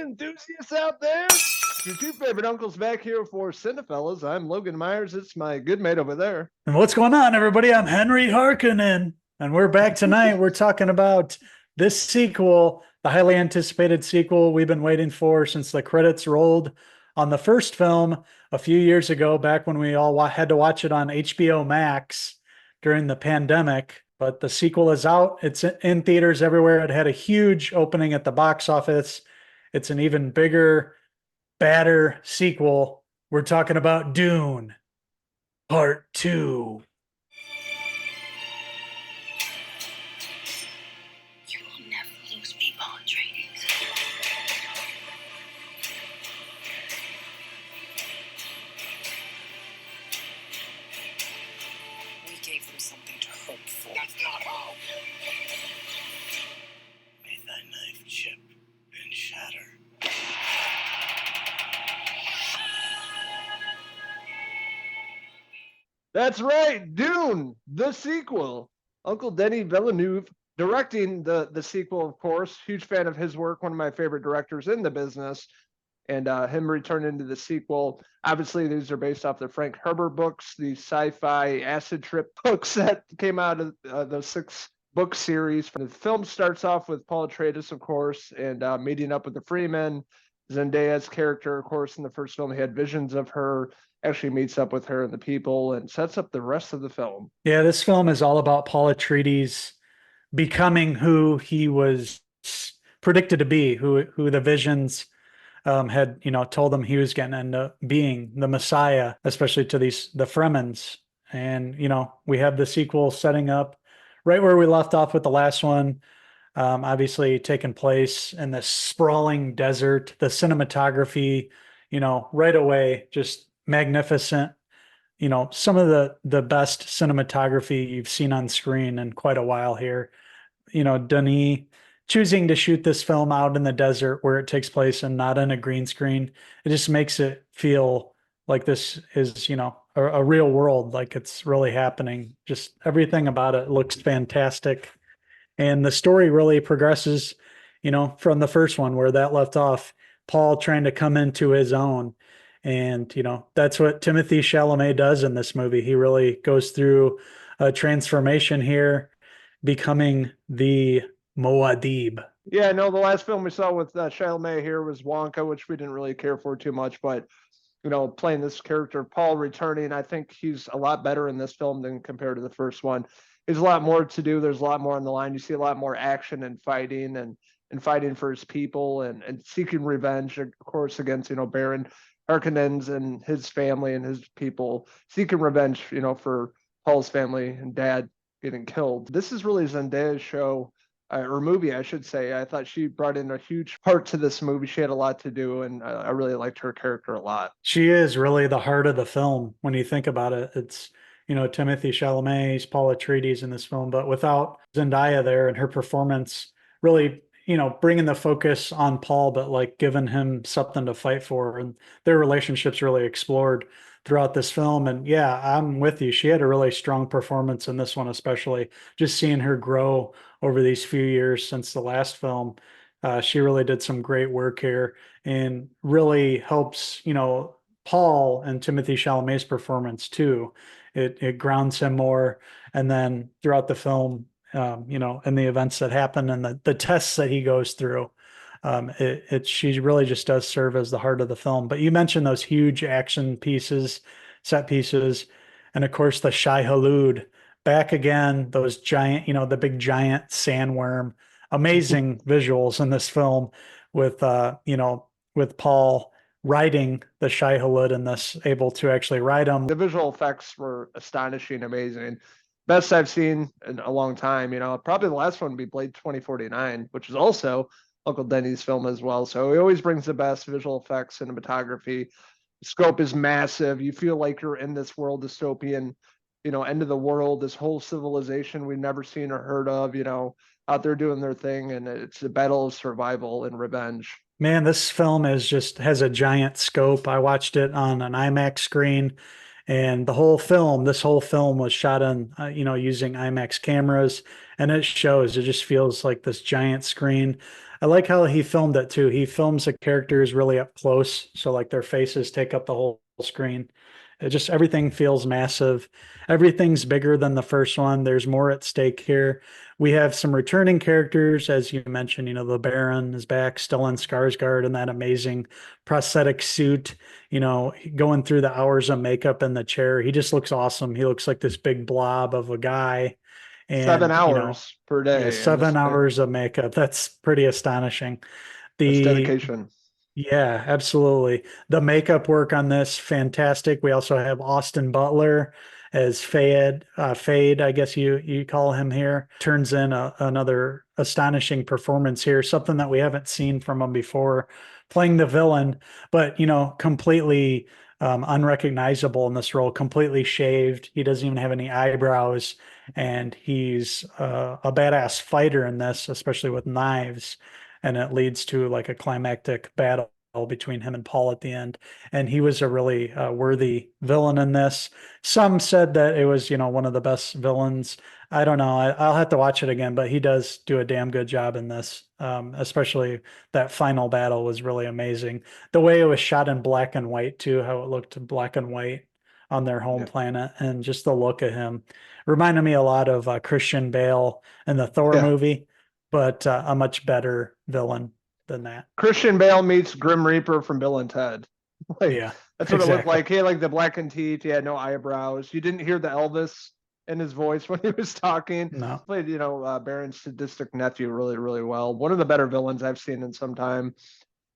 enthusiasts out there. Your two favorite uncles back here for Cinephellas. I'm Logan Myers. It's my good mate over there. And what's going on, everybody? I'm Henry Harkonnen, and we're back tonight. We're talking about this sequel, the highly anticipated sequel we've been waiting for since the credits rolled on the first film a few years ago, back when we all had to watch it on HBO Max during the pandemic. But the sequel is out. It's in theaters everywhere. It had a huge opening at the box office. It's an even bigger, badder sequel. We're talking about Dune Part 2. You will never lose me, Atreides. We gave them something to hope for. That's not hope. May thy knife chip and shatter. That's right, Dune, the sequel. Uncle Denis Villeneuve directing the sequel, of course. Huge fan of his work, one of my favorite directors in the business. And him returning to the sequel. Obviously, these are based off the Frank Herbert books, the sci-fi acid trip books that came out of the 6-book series. The film starts off with Paul Atreides, of course, and meeting up with the Fremen. Zendaya's character, of course, in the first film, he had visions of her, actually meets up with her and the people and sets up the rest of the film. Yeah, this film is all about Paul Atreides becoming who he was predicted to be, who the visions had, told him he was going to end up being, the Messiah, especially to the Fremens. And, we have the sequel setting up right where we left off with the last one. Obviously taking place in this sprawling desert, the cinematography, right away, just magnificent. Some of the best cinematography you've seen on screen in quite a while here. Denis choosing to shoot this film out in the desert where it takes place and not in a green screen. It just makes it feel like this is, a real world, like it's really happening. Just everything about it looks fantastic. And the story really progresses, from the first one where that left off, Paul trying to come into his own. And, that's what Timothée Chalamet does in this movie. He really goes through a transformation here, becoming the Muad'Dib. Yeah, no, the last film we saw with Chalamet here was Wonka, which we didn't really care for too much, but playing this character, Paul returning, I think he's a lot better in this film than compared to the first one. There's a lot more to do. There's a lot more on the line. You see a lot more action and fighting and fighting for his people and seeking revenge, of course, against, Baron Harkonnens and his family and his people, seeking revenge, for Paul's family and dad getting killed. This is really Zendaya's show. Or movie, I should say. I thought she brought in a huge part to this movie. She had a lot to do, and I really liked her character a lot. She is really the heart of the film when you think about it. It's, Timothée Chalamet's Paul Atreides in this film, but without Zendaya there and her performance really, bringing the focus on Paul, but like giving him something to fight for. And their relationship's really explored throughout this film. And yeah, I'm with you. She had a really strong performance in this one, especially just seeing her grow over these few years since the last film. She really did some great work here and really helps, Paul and Timothée Chalamet's performance too. It grounds him more. And then throughout the film, and the events that happen and the tests that he goes through, she really just does serve as the heart of the film. But you mentioned those huge action pieces, set pieces, and of course the Shai Hulud back again, those giant, the big giant sandworm, amazing visuals in this film with, with Paul riding the Shai Hulud and thus able to actually ride him. The visual effects were astonishing, amazing. Best I've seen in a long time. Probably the last one would be Blade 2049, which is also Uncle Denny's film as well. So he always brings the best visual effects, cinematography. The scope is massive. You feel like you're in this world, dystopian, end of the world, this whole civilization we've never seen or heard of, out there doing their thing. And it's a battle of survival and revenge. Man, this film has a giant scope. I watched it on an IMAX screen And this whole film was shot on, using IMAX cameras, and it shows. It just feels like this giant screen. I like how he filmed it too. He films the characters really up close, so like their faces take up the whole screen. It just everything feels massive. Everything's bigger than the first one. There's more at stake here. We have some returning characters, as you mentioned. The Baron is back, still in Skarsgård in that amazing prosthetic suit. Going through the hours of makeup in the chair, he just looks awesome. He looks like this big blob of a guy, 7 hours per yeah, day. And 7 hours of makeup. That's pretty astonishing. that's The dedication. Yeah, absolutely. The makeup work on this, fantastic. We also have Austin Butler as Fade, I guess you call him here. Turns in another astonishing performance here, something that we haven't seen from him before, playing the villain, but completely unrecognizable in this role, completely shaved. He doesn't even have any eyebrows, and he's a badass fighter in this, especially with knives, and it leads to like a climactic battle between him and Paul at the end. And he was a really worthy villain in this. Some said that it was, one of the best villains. I don't know. I'll have to watch it again, but he does do a damn good job in this. Especially that final battle was really amazing. The way it was shot in black and white too, how it looked black and white on their home planet, and just the look of him reminded me a lot of Christian Bale in the Thor movie, but a much better villain than that. Christian Bale meets Grim Reaper from Bill and Ted. Yeah, that's what it looked like. He had like the blackened teeth. He had no eyebrows. You didn't hear the Elvis in his voice when he was talking. No. Played, Baron's sadistic nephew really, really well. One of the better villains I've seen in some time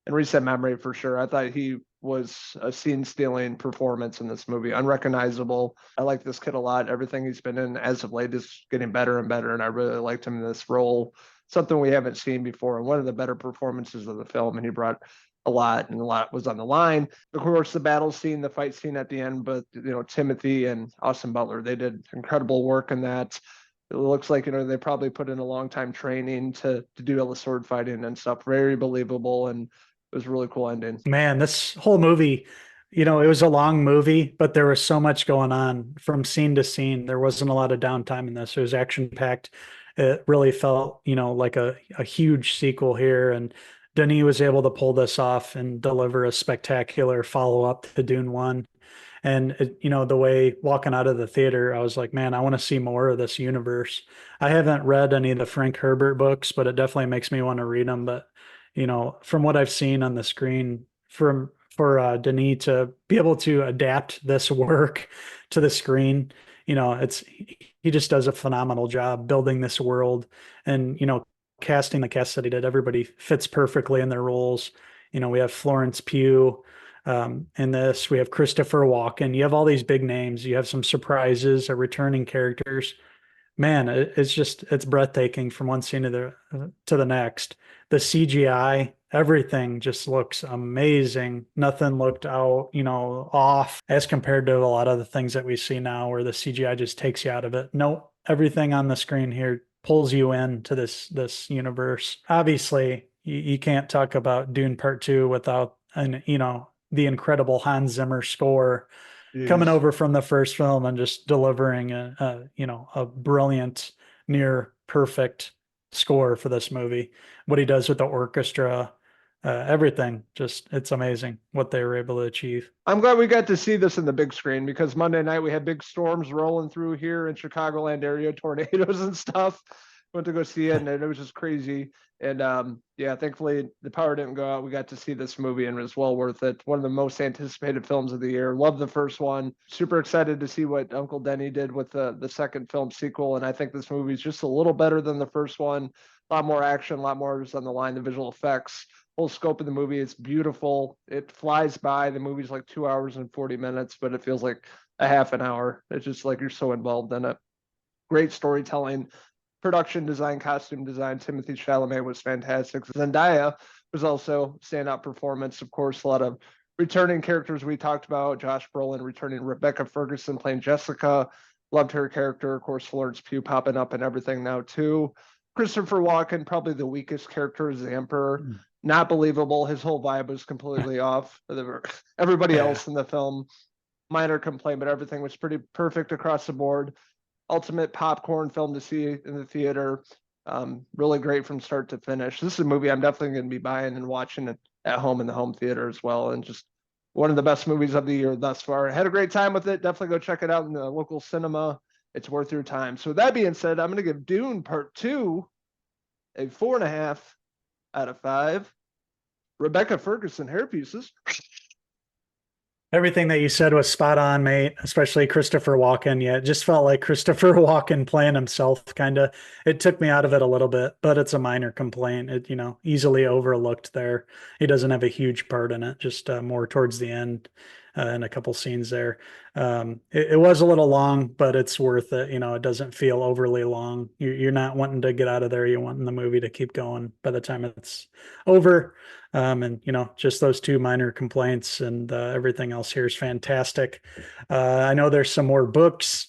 in recent memory, for sure. I thought he was a scene-stealing performance in this movie, unrecognizable. I like this kid a lot. Everything he's been in as of late is getting better and better, and I really liked him in this role. Something we haven't seen before, and one of the better performances of the film, and he brought a lot, and a lot was on the line. Of course, the battle scene, the fight scene at the end, but Timothy and Austin Butler, they did incredible work in that. It looks like they probably put in a long time training to do all the sword fighting and stuff. Very believable, and it was a really cool ending. Man, this whole movie, it was a long movie, but there was so much going on from scene to scene. There wasn't a lot of downtime in this. It was action packed. It really felt, like a huge sequel here. And Denis was able to pull this off and deliver a spectacular follow up to Dune 1. And, the way walking out of the theater, I was like, man, I want to see more of this universe. I haven't read any of the Frank Herbert books, but it definitely makes me want to read them. But, from what I've seen on the screen, for Denis to be able to adapt this work to the screen, he just does a phenomenal job building this world, and casting the cast that he did. Everybody fits perfectly in their roles. We have Florence Pugh in this. We have Christopher Walken. You have all these big names. You have some surprises, returning characters. Man, it's breathtaking from one scene to the next. The CGI, everything just looks amazing. Nothing looked off as compared to a lot of the things that we see now where the CGI just takes you out of it. Nope, everything on the screen here pulls you into this universe. Obviously, you can't talk about Dune Part 2 without the incredible Hans Zimmer score. Jeez. Coming over from the first film and just delivering a brilliant, near perfect score for this movie. What he does with the orchestra, everything, it's amazing what they were able to achieve. I'm glad we got to see this in the big screen, because Monday night we had big storms rolling through here in Chicagoland area, tornadoes and stuff. Went to go see it, and it was just crazy. And thankfully the power didn't go out. We got to see this movie, and it was well worth it. One of the most anticipated films of the year. Love the first one. Super excited to see what Uncle Denny did with the second film sequel. And I think this movie is just a little better than the first one. A lot more action, a lot more is on the line. The visual effects, whole scope of the movie, it's beautiful. It flies by. The movie's like 2 hours and 40 minutes, but it feels like a half an hour. It's just like you're so involved in it. Great storytelling. Production design, costume design. Timothy Chalamet was fantastic. Zendaya was also standout performance. Of course, a lot of returning characters we talked about. Josh Brolin returning, Rebecca Ferguson playing Jessica. Loved her character. Of course, Florence Pugh popping up and everything now too. Christopher Walken, probably the weakest character as the Emperor. Not believable. His whole vibe was completely off. Everybody else in the film minor complaint, but everything was pretty perfect across the board. Ultimate popcorn film to see in the theater. Really great from start to finish. This is a movie I'm definitely going to be buying and watching it at home in the home theater as well. And just one of the best movies of the year thus far. I had a great time with it. Definitely go check it out in the local cinema. It's worth your time. So with that being said, I'm going to give Dune Part 2 a 4.5 out of 5. Rebecca Ferguson hairpieces. Everything that you said was spot on, mate, especially Christopher Walken. Yeah, it just felt like Christopher Walken playing himself, kind of. It took me out of it a little bit, but it's a minor complaint. It, easily overlooked there. He doesn't have a huge part in it, just more towards the end and a couple scenes there. It was a little long, but it's worth it. It doesn't feel overly long. You're not wanting to get out of there. You're wanting the movie to keep going by the time it's over. And just those two minor complaints, and everything else here is fantastic. I know there's some more books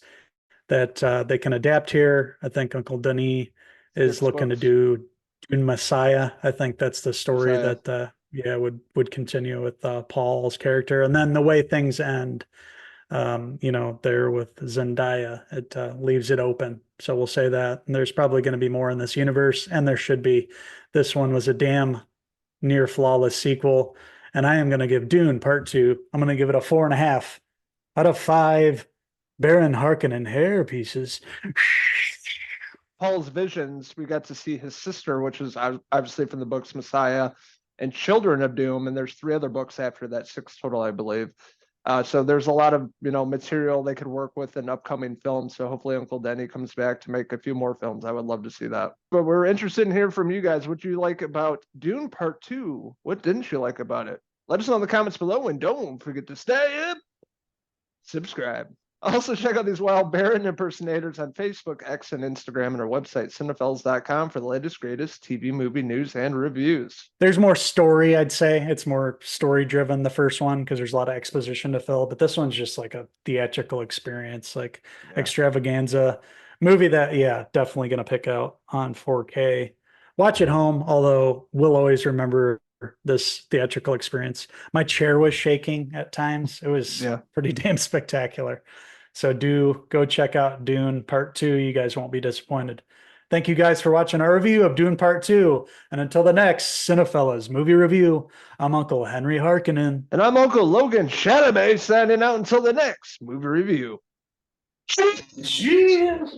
that they can adapt here. I think Uncle Denis is looking to do Dune Messiah. I think that's the story that would continue with Paul's character, and then the way things end, there with Zendaya, it leaves it open. So we'll say that, and there's probably going to be more in this universe, and there should be. This one was a damn near flawless sequel, and I am going to give Dune Part 2. I'm going to give it a 4.5 out of 5 Baron Harkonnen hair pieces. Paul's visions, we got to see his sister, which is obviously from the books Messiah and Children of Doom, and there's 3 other books after that, 6 total, I believe. So there's a lot of material they could work with in upcoming films. So hopefully Uncle Denny comes back to make a few more films. I would love to see that. But we're interested in hearing from you guys. What you like about Dune Part 2? What didn't you like about it? Let us know in the comments below, and don't forget to stay up, subscribe. Also, check out these wild Baron impersonators on Facebook, X, and Instagram, and our website, Cinephellas.com, for the latest, greatest TV movie news and reviews. There's more story, I'd say. It's more story-driven, the first one, because there's a lot of exposition to fill. But this one's just like a theatrical experience, like extravaganza movie that, definitely going to pick out on 4K. Watch at home, although we'll always remember this theatrical experience. My chair was shaking at times. It was pretty damn spectacular. So do go check out Dune Part 2. You guys won't be disappointed. Thank you guys for watching our review of Dune Part 2. And until the next Cinephellas movie review, I'm Uncle Henry Harkonnen. And I'm Uncle Logan Chani, signing out until the next movie review. Cheers!